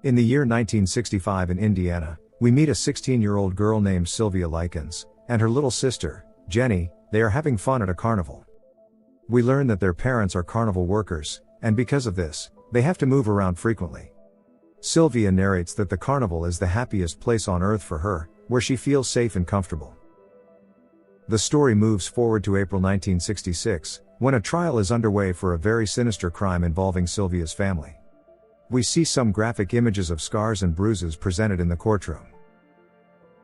In the year 1965 in Indiana, we meet a 16-year-old girl named Sylvia Likens, and her little sister, Jenny. They are having fun at a carnival. We learn that their parents are carnival workers, and because of this, they have to move around frequently. Sylvia narrates that the carnival is the happiest place on earth for her, where she feels safe and comfortable. The story moves forward to April 1966, when a trial is underway for a very sinister crime involving Sylvia's family. We see some graphic images of scars and bruises presented in the courtroom.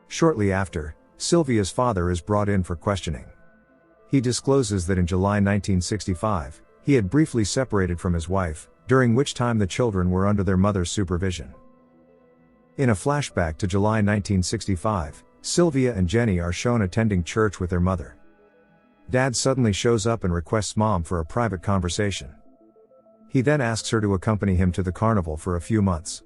Shortly after, Sylvia's father is brought in for questioning. He discloses that in July 1965, he had briefly separated from his wife, during which time the children were under their mother's supervision. In a flashback to July 1965, Sylvia and Jenny are shown attending church with their mother. Dad suddenly shows up and requests Mom for a private conversation. He then asks her to accompany him to the carnival for a few months.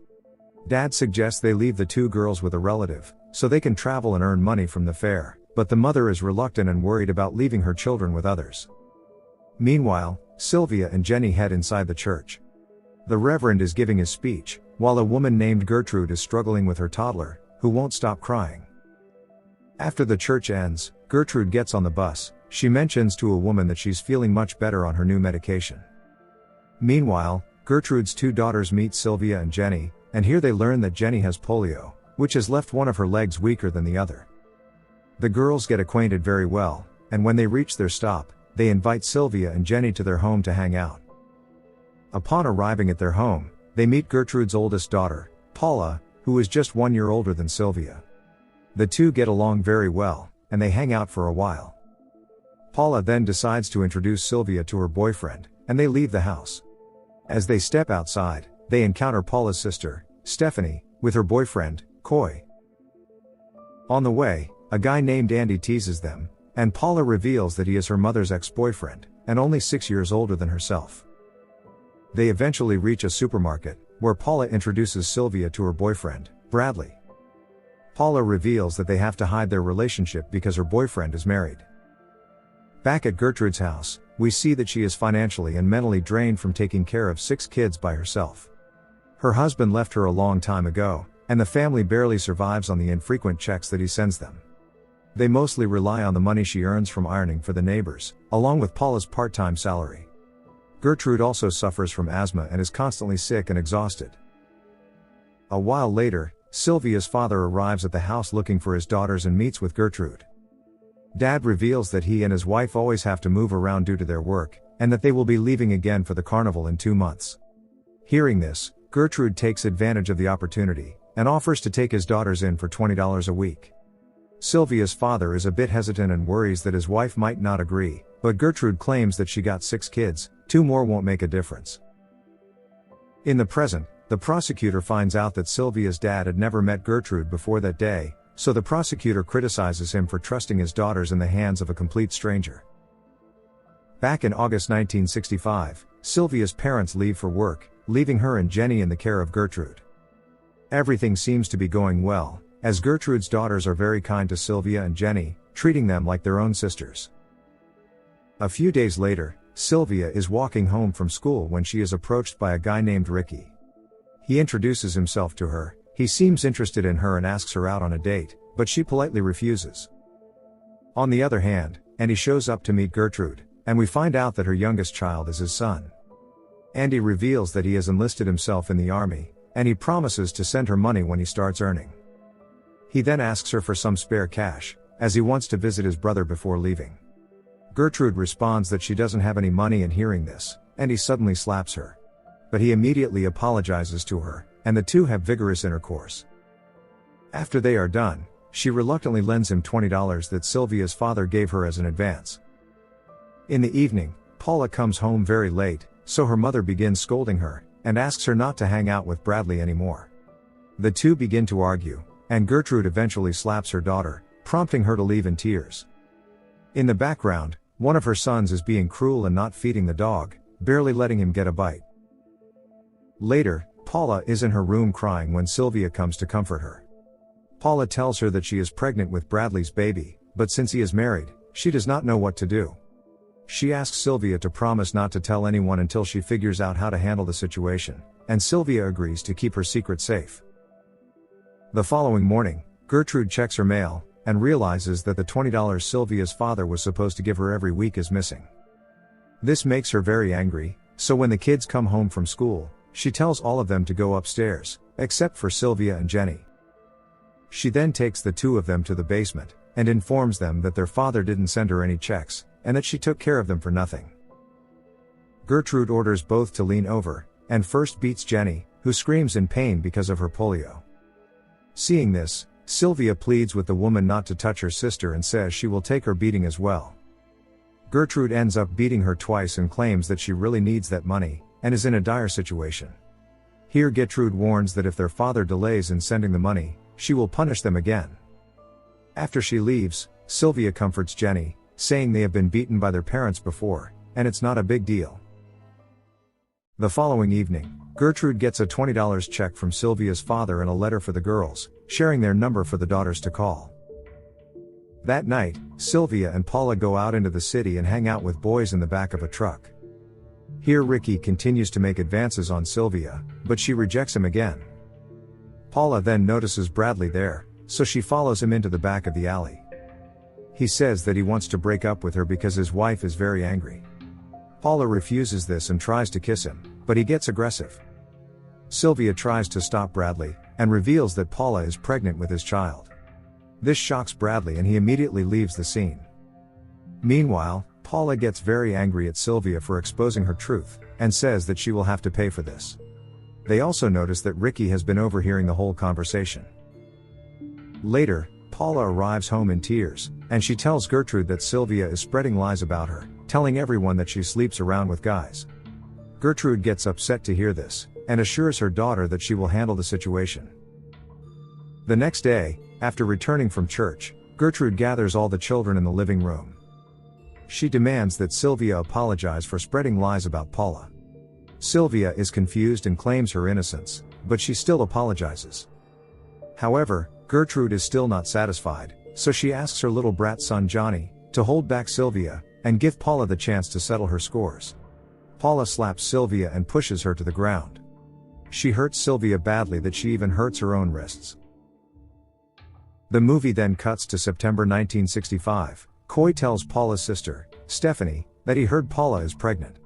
Dad suggests they leave the two girls with a relative, so they can travel and earn money from the fair, but the mother is reluctant and worried about leaving her children with others. Meanwhile, Sylvia and Jenny head inside the church. The Reverend is giving his speech, while a woman named Gertrude is struggling with her toddler, who won't stop crying. After the church ends, Gertrude gets on the bus. She mentions to a woman that she's feeling much better on her new medication. Meanwhile, Gertrude's two daughters meet Sylvia and Jenny, and here they learn that Jenny has polio, which has left one of her legs weaker than the other. The girls get acquainted very well, and when they reach their stop, they invite Sylvia and Jenny to their home to hang out. Upon arriving at their home, they meet Gertrude's oldest daughter, Paula, who is just 1 year older than Sylvia. The two get along very well, and they hang out for a while. Paula then decides to introduce Sylvia to her boyfriend, and they leave the house. As they step outside, they encounter Paula's sister, Stephanie, with her boyfriend, Coy. On the way, a guy named Andy teases them, and Paula reveals that he is her mother's ex-boyfriend, and only 6 years older than herself. They eventually reach a supermarket, where Paula introduces Sylvia to her boyfriend, Bradley. Paula reveals that they have to hide their relationship because her boyfriend is married. Back at Gertrude's house, we see that she is financially and mentally drained from taking care of 6 kids by herself. Her husband left her a long time ago, and the family barely survives on the infrequent checks that he sends them. They mostly rely on the money she earns from ironing for the neighbors, along with Paula's part-time salary. Gertrude also suffers from asthma and is constantly sick and exhausted. A while later, Sylvia's father arrives at the house looking for his daughters and meets with Gertrude. Dad reveals that he and his wife always have to move around due to their work, and that they will be leaving again for the carnival in 2 months. Hearing this, Gertrude takes advantage of the opportunity, and offers to take his daughters in for $20 a week. Sylvia's father is a bit hesitant and worries that his wife might not agree, but Gertrude claims that she got 6 kids, 2 more won't make a difference. In the present, the prosecutor finds out that Sylvia's dad had never met Gertrude before that day, so the prosecutor criticizes him for trusting his daughters in the hands of a complete stranger. Back in August 1965, Sylvia's parents leave for work, leaving her and Jenny in the care of Gertrude. Everything seems to be going well, as Gertrude's daughters are very kind to Sylvia and Jenny, treating them like their own sisters. A few days later, Sylvia is walking home from school when she is approached by a guy named Ricky. He introduces himself to her. He seems interested in her and asks her out on a date, but she politely refuses. On the other hand, Andy shows up to meet Gertrude, and we find out that her youngest child is his son. Andy reveals that he has enlisted himself in the army, and he promises to send her money when he starts earning. He then asks her for some spare cash, as he wants to visit his brother before leaving. Gertrude responds that she doesn't have any money, and hearing this, Andy suddenly slaps her. But he immediately apologizes to her, and the two have vigorous intercourse. After they are done, she reluctantly lends him $20 that Sylvia's father gave her as an advance. In the evening, Paula comes home very late, so her mother begins scolding her, and asks her not to hang out with Bradley anymore. The two begin to argue, and Gertrude eventually slaps her daughter, prompting her to leave in tears. In the background, one of her sons is being cruel and not feeding the dog, barely letting him get a bite. Later, Paula is in her room crying when Sylvia comes to comfort her. Paula tells her that she is pregnant with Bradley's baby, but since he is married, she does not know what to do. She asks Sylvia to promise not to tell anyone until she figures out how to handle the situation, and Sylvia agrees to keep her secret safe. The following morning, Gertrude checks her mail, and realizes that the $20 Sylvia's father was supposed to give her every week is missing. This makes her very angry, so when the kids come home from school, she tells all of them to go upstairs, except for Sylvia and Jenny. She then takes the two of them to the basement, and informs them that their father didn't send her any checks, and that she took care of them for nothing. Gertrude orders both to lean over, and first beats Jenny, who screams in pain because of her polio. Seeing this, Sylvia pleads with the woman not to touch her sister and says she will take her beating as well. Gertrude ends up beating her twice and claims that she really needs that money, and is in a dire situation. Here Gertrude warns that if their father delays in sending the money, she will punish them again. After she leaves, Sylvia comforts Jenny, saying they have been beaten by their parents before, and it's not a big deal. The following evening, Gertrude gets a $20 check from Sylvia's father and a letter for the girls, sharing their number for the daughters to call. That night, Sylvia and Paula go out into the city and hang out with boys in the back of a truck. Here Ricky continues to make advances on Sylvia, but she rejects him again. Paula then notices Bradley there, so she follows him into the back of the alley. He says that he wants to break up with her because his wife is very angry. Paula refuses this and tries to kiss him, but he gets aggressive. Sylvia tries to stop Bradley, and reveals that Paula is pregnant with his child. This shocks Bradley and he immediately leaves the scene. Meanwhile, Paula gets very angry at Sylvia for exposing her truth, and says that she will have to pay for this. They also notice that Ricky has been overhearing the whole conversation. Later, Paula arrives home in tears, and she tells Gertrude that Sylvia is spreading lies about her, telling everyone that she sleeps around with guys. Gertrude gets upset to hear this, and assures her daughter that she will handle the situation. The next day, after returning from church, Gertrude gathers all the children in the living room. She demands that Sylvia apologize for spreading lies about Paula. Sylvia is confused and claims her innocence, but she still apologizes. However, Gertrude is still not satisfied, so she asks her little brat son Johnny to hold back Sylvia and give Paula the chance to settle her scores. Paula slaps Sylvia and pushes her to the ground. She hurts Sylvia badly that she even hurts her own wrists. The movie then cuts to September 1965. Coy tells Paula's sister, Stephanie, that he heard Paula is pregnant.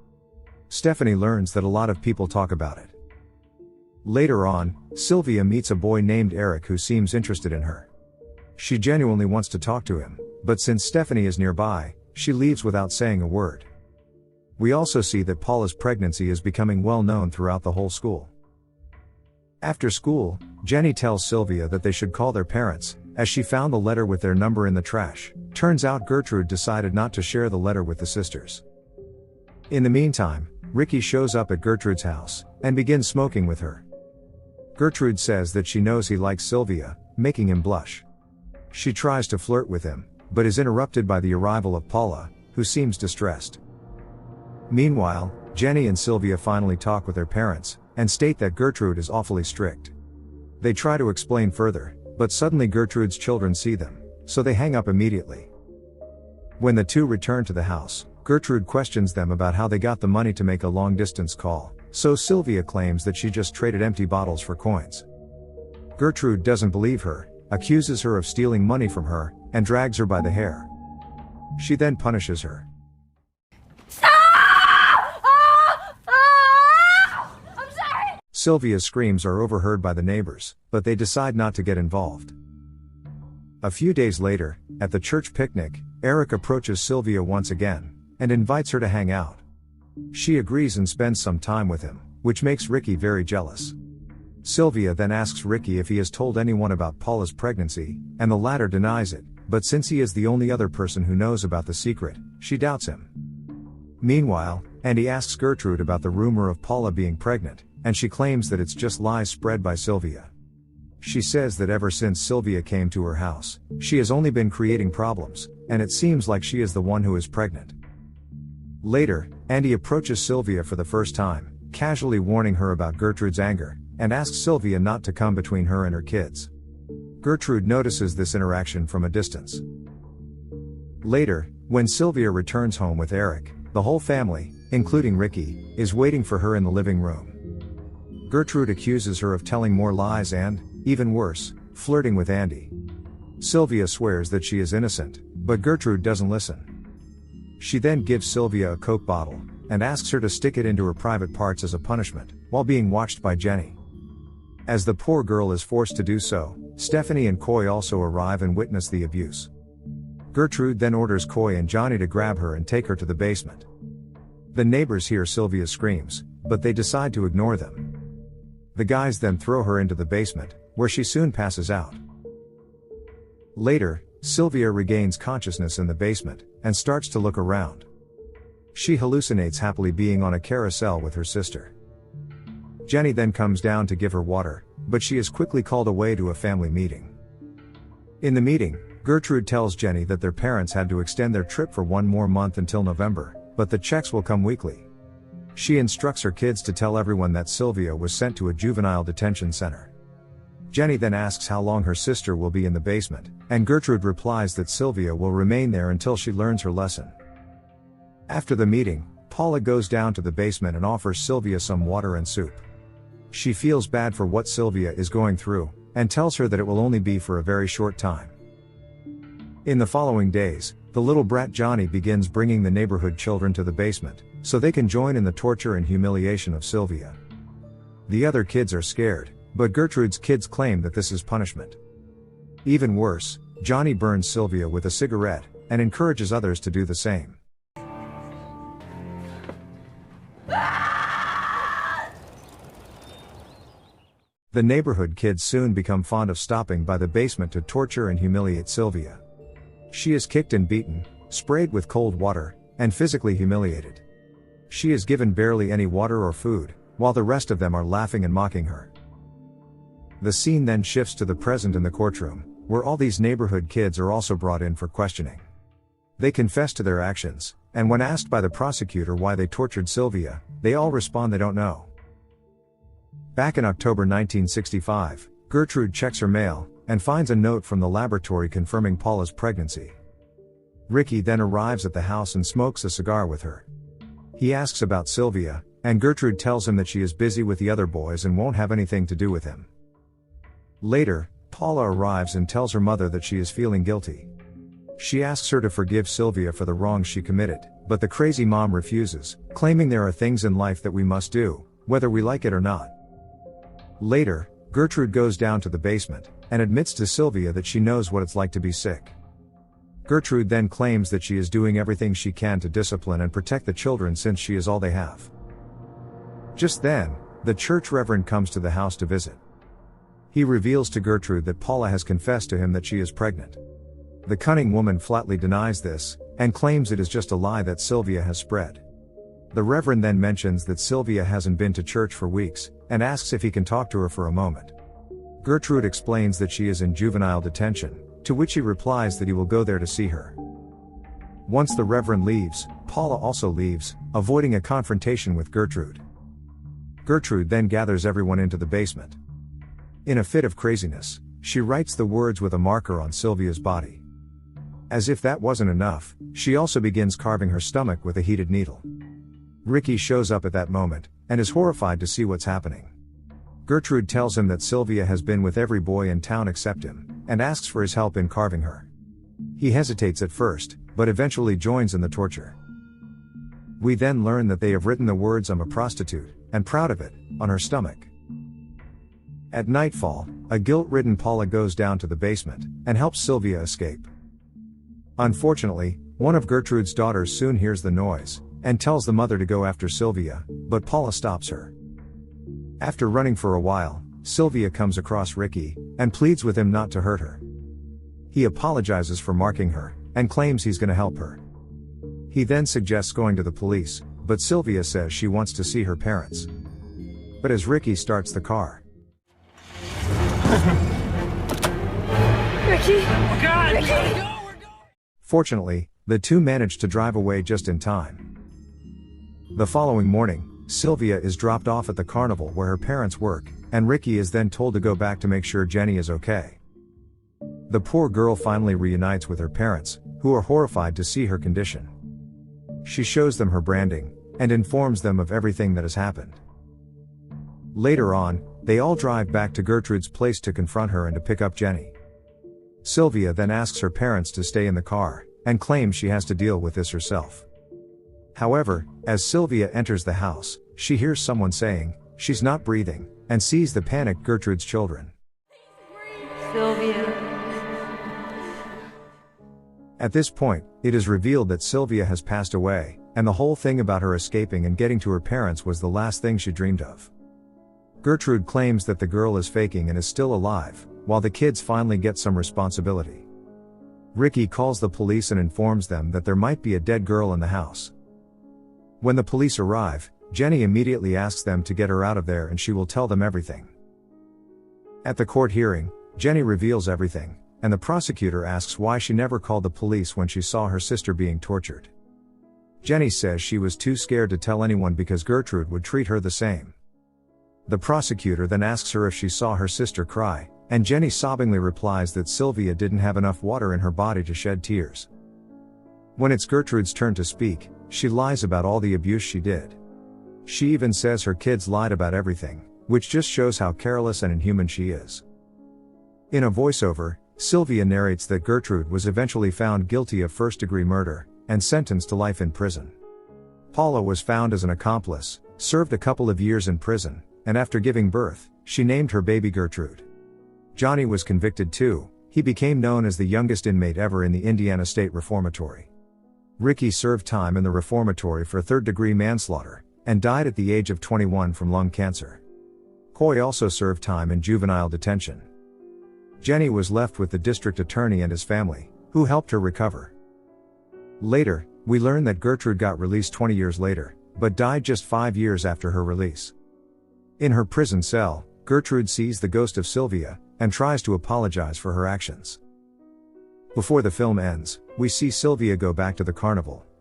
Stephanie learns that a lot of people talk about it. Later on, Sylvia meets a boy named Eric who seems interested in her. She genuinely wants to talk to him, but since Stephanie is nearby, she leaves without saying a word. We also see that Paula's pregnancy is becoming well known throughout the whole school. After school, Jenny tells Sylvia that they should call their parents, as she found the letter with their number in the trash. Turns out Gertrude decided not to share the letter with the sisters. In the meantime, Ricky shows up at Gertrude's house, and begins smoking with her. Gertrude says that she knows he likes Sylvia, making him blush. She tries to flirt with him, but is interrupted by the arrival of Paula, who seems distressed. Meanwhile, Jenny and Sylvia finally talk with their parents, and state that Gertrude is awfully strict. They try to explain further, but suddenly Gertrude's children see them, so they hang up immediately. When the two return to the house, Gertrude questions them about how they got the money to make a long-distance call, so Sylvia claims that she just traded empty bottles for coins. Gertrude doesn't believe her, accuses her of stealing money from her, and drags her by the hair. She then punishes her. Sylvia's screams are overheard by the neighbors, but they decide not to get involved. A few days later, at the church picnic, Eric approaches Sylvia once again, and invites her to hang out. She agrees and spends some time with him, which makes Ricky very jealous. Sylvia then asks Ricky if he has told anyone about Paula's pregnancy, and the latter denies it, but since he is the only other person who knows about the secret, she doubts him. Meanwhile, Andy asks Gertrude about the rumor of Paula being pregnant, and she claims that it's just lies spread by Sylvia. She says that ever since Sylvia came to her house, she has only been creating problems, and it seems like she is the one who is pregnant. Later, Andy approaches Sylvia for the first time, casually warning her about Gertrude's anger, and asks Sylvia not to come between her and her kids. Gertrude notices this interaction from a distance. Later, when Sylvia returns home with Eric, the whole family, including Ricky, is waiting for her in the living room. Gertrude accuses her of telling more lies and, even worse, flirting with Andy. Sylvia swears that she is innocent, but Gertrude doesn't listen. She then gives Sylvia a Coke bottle, and asks her to stick it into her private parts as a punishment, while being watched by Jenny. As the poor girl is forced to do so, Stephanie and Coy also arrive and witness the abuse. Gertrude then orders Coy and Johnny to grab her and take her to the basement. The neighbors hear Sylvia's screams, but they decide to ignore them. The guys then throw her into the basement, where she soon passes out. Later, Sylvia regains consciousness in the basement, and starts to look around. She hallucinates happily being on a carousel with her sister. Jenny then comes down to give her water, but she is quickly called away to a family meeting. In the meeting, Gertrude tells Jenny that their parents had to extend their trip for one more month until November, but the checks will come weekly. She instructs her kids to tell everyone that Sylvia was sent to a juvenile detention center. Jenny then asks how long her sister will be in the basement, and Gertrude replies that Sylvia will remain there until she learns her lesson. After the meeting, Paula goes down to the basement and offers Sylvia some water and soup. She feels bad for what Sylvia is going through, and tells her that it will only be for a very short time. In the following days, the little brat Johnny begins bringing the neighborhood children to the basement, so they can join in the torture and humiliation of Sylvia. The other kids are scared, but Gertrude's kids claim that this is punishment. Even worse, Johnny burns Sylvia with a cigarette, and encourages others to do the same. The neighborhood kids soon become fond of stopping by the basement to torture and humiliate Sylvia. She is kicked and beaten, sprayed with cold water, and physically humiliated. She is given barely any water or food, while the rest of them are laughing and mocking her. The scene then shifts to the present in the courtroom, where all these neighborhood kids are also brought in for questioning. They confess to their actions, and when asked by the prosecutor why they tortured Sylvia, they all respond they don't know. Back in October 1965, Gertrude checks her mail, and finds a note from the laboratory confirming Paula's pregnancy. Ricky then arrives at the house and smokes a cigar with her. He asks about Sylvia, and Gertrude tells him that she is busy with the other boys and won't have anything to do with him. Later, Paula arrives and tells her mother that she is feeling guilty. She asks her to forgive Sylvia for the wrongs she committed, but the crazy mom refuses, claiming there are things in life that we must do, whether we like it or not. Later, Gertrude goes down to the basement, and admits to Sylvia that she knows what it's like to be sick. Gertrude then claims that she is doing everything she can to discipline and protect the children since she is all they have. Just then, the church reverend comes to the house to visit. He reveals to Gertrude that Paula has confessed to him that she is pregnant. The cunning woman flatly denies this, and claims it is just a lie that Sylvia has spread. The reverend then mentions that Sylvia hasn't been to church for weeks, and asks if he can talk to her for a moment. Gertrude explains that she is in juvenile detention, to which he replies that he will go there to see her. Once the reverend leaves, Paula also leaves, avoiding a confrontation with Gertrude. Gertrude then gathers everyone into the basement. In a fit of craziness, she writes the words with a marker on Sylvia's body. As if that wasn't enough, she also begins carving her stomach with a heated needle. Ricky shows up at that moment, and is horrified to see what's happening. Gertrude tells him that Sylvia has been with every boy in town except him, and asks for his help in carving her. He hesitates at first, but eventually joins in the torture. We then learn that they have written the words "I'm a prostitute, and proud of it," on her stomach. At nightfall, a guilt-ridden Paula goes down to the basement, and helps Sylvia escape. Unfortunately, one of Gertrude's daughters soon hears the noise, and tells the mother to go after Sylvia, but Paula stops her. After running for a while, Sylvia comes across Ricky, and pleads with him not to hurt her. He apologizes for marking her, and claims he's gonna help her. He then suggests going to the police, but Sylvia says she wants to see her parents. But as Ricky starts the car, Ricky! Oh God! Ricky! We're going! fortunately, the two manage to drive away just in time. The following morning, Sylvia is dropped off at the carnival where her parents work, and Ricky is then told to go back to make sure Jenny is okay. The poor girl finally reunites with her parents, who are horrified to see her condition. She shows them her branding, and informs them of everything that has happened. Later on, they all drive back to Gertrude's place to confront her and to pick up Jenny. Sylvia then asks her parents to stay in the car, and claims she has to deal with this herself. However, as Sylvia enters the house, she hears someone saying, "She's not breathing," and sees the panicked Gertrude's children. Sylvia. At this point, it is revealed that Sylvia has passed away, and the whole thing about her escaping and getting to her parents was the last thing she dreamed of. Gertrude claims that the girl is faking and is still alive, while the kids finally get some responsibility. Ricky calls the police and informs them that there might be a dead girl in the house. When the police arrive, Jenny immediately asks them to get her out of there and she will tell them everything. At the court hearing, Jenny reveals everything, and the prosecutor asks why she never called the police when she saw her sister being tortured. Jenny says she was too scared to tell anyone because Gertrude would treat her the same. The prosecutor then asks her if she saw her sister cry, and Jenny sobbingly replies that Sylvia didn't have enough water in her body to shed tears. When it's Gertrude's turn to speak, she lies about all the abuse she did. She even says her kids lied about everything, which just shows how careless and inhuman she is. In a voiceover, Sylvia narrates that Gertrude was eventually found guilty of first-degree murder, and sentenced to life in prison. Paula was found as an accomplice, served a couple of years in prison, and after giving birth, she named her baby Gertrude. Johnny was convicted too. He became known as the youngest inmate ever in the Indiana State Reformatory. Ricky served time in the reformatory for third-degree manslaughter, and died at the age of 21 from lung cancer. Coy also served time in juvenile detention. Jenny was left with the district attorney and his family, who helped her recover. Later, we learn that Gertrude got released 20 years later, but died just 5 years after her release. In her prison cell, Gertrude sees the ghost of Sylvia, and tries to apologize for her actions. Before the film ends, we see Sylvia go back to the carnival,